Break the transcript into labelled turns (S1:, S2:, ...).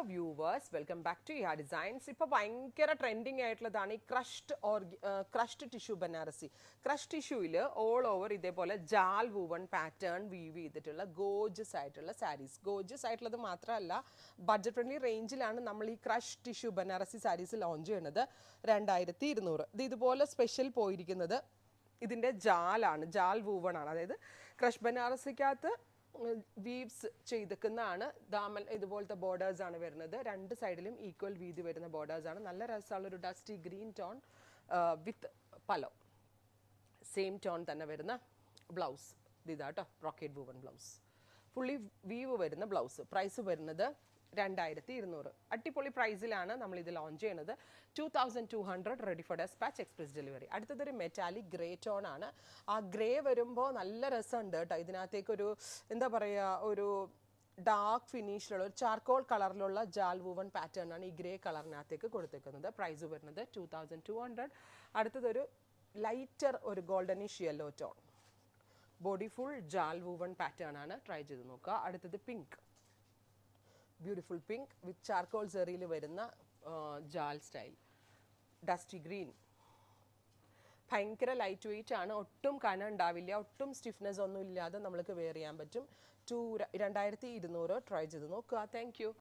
S1: Hello viewers, welcome back to Ya designs. ഇപ്പോൾ ഭയങ്കര trending ആയിട്ടുള്ളതാണ് ഈ ക്രഷ്ഡ് ടിഷ്യൂ ബനാറസി. ക്രഷ് ടിഷ്യൂവിൽ ഓൾ ഓവർ ഇതേപോലെ ജാൽ വൂവൺ പാറ്റേൺ വീവ് ചെയ്തിട്ടുള്ള ഗോർജസ് ആയിട്ടുള്ള സാരീസ്. ഗോർജസ് ആയിട്ടുള്ളത് മാത്രമല്ല, ബഡ്ജറ്റ് ഫ്രണ്ട്ലി റേഞ്ചിലാണ് നമ്മൾ ഈ crush tissue Banarasi saris launch ചെയ്യുന്നത്. 2200. ഇത് ഇതുപോലെ സ്പെഷ്യൽ പോയിരിക്കുന്നത് ഇതിൻ്റെ ജാലാണ്, ജാൽ വൂവൺ ആണ്. അതായത് ക്രഷ് ബനാറസിക്കകത്ത് വീവ്സ് ചെയ്തിരിക്കുന്നതാണ്. ദാമൻ ഇതുപോലത്തെ ബോർഡേഴ്സ് ആണ് വരുന്നത്. രണ്ട് സൈഡിലും ഈക്വൽ വീതി വരുന്ന ബോർഡേഴ്സ് ആണ്. നല്ല രസമുള്ളൊരു dusty green tone with pallu. Same tone തന്നെ വരുന്ന ബ്ലൗസ് ഇതാട്ടോ, rocket woven blouse. Fully weave വരുന്ന ബ്ലൗസ്. പ്രൈസ് വരുന്നത് 2200. അടിപൊളി പ്രൈസിലാണ് നമ്മൾ ഇത് ലോഞ്ച് ചെയ്യുന്നത്. 2200 ready for despatch, express delivery. അടുത്തതൊരു മെറ്റാലിക് ഗ്രേ ടോൺ ആണ്. ആ ഗ്രേ വരുമ്പോൾ നല്ല രസമുണ്ട് കേട്ടോ. ഇതിനകത്തേക്കൊരു എന്താ പറയുക, ഒരു ഡാർക്ക് ഫിനിഷിലുള്ള ഒരു ചാർക്കോൾ കളറിലുള്ള ജാൽ വൂവൺ പാറ്റേൺ ആണ് ഈ ഗ്രേ കളറിനകത്തേക്ക് കൊടുത്തേക്കുന്നത്. പ്രൈസ് വരുന്നത് 2200. അടുത്തതൊരു ലൈറ്റർ ഒരു goldenish yellow tone. Body full ജാൽ വൂവൺ പാറ്റേൺ ആണ്. ട്രൈ ചെയ്ത് നോക്കുക. അടുത്തത് pink, beautiful pink with charcoal സെറിയിൽ വരുന്ന ജാൽ സ്റ്റൈൽ. ഡസ്റ്റി ഗ്രീൻ, ഭയങ്കര ലൈറ്റ് വെയിറ്റ് ആണ്. ഒട്ടും കനം ഉണ്ടാവില്ല, ഒട്ടും സ്റ്റിഫ്നെസ് ഒന്നും ഇല്ലാതെ നമ്മൾക്ക് വെയർ ചെയ്യാൻ പറ്റും. 2200. ട്രൈ ചെയ്ത് നോക്കുക. Thank you.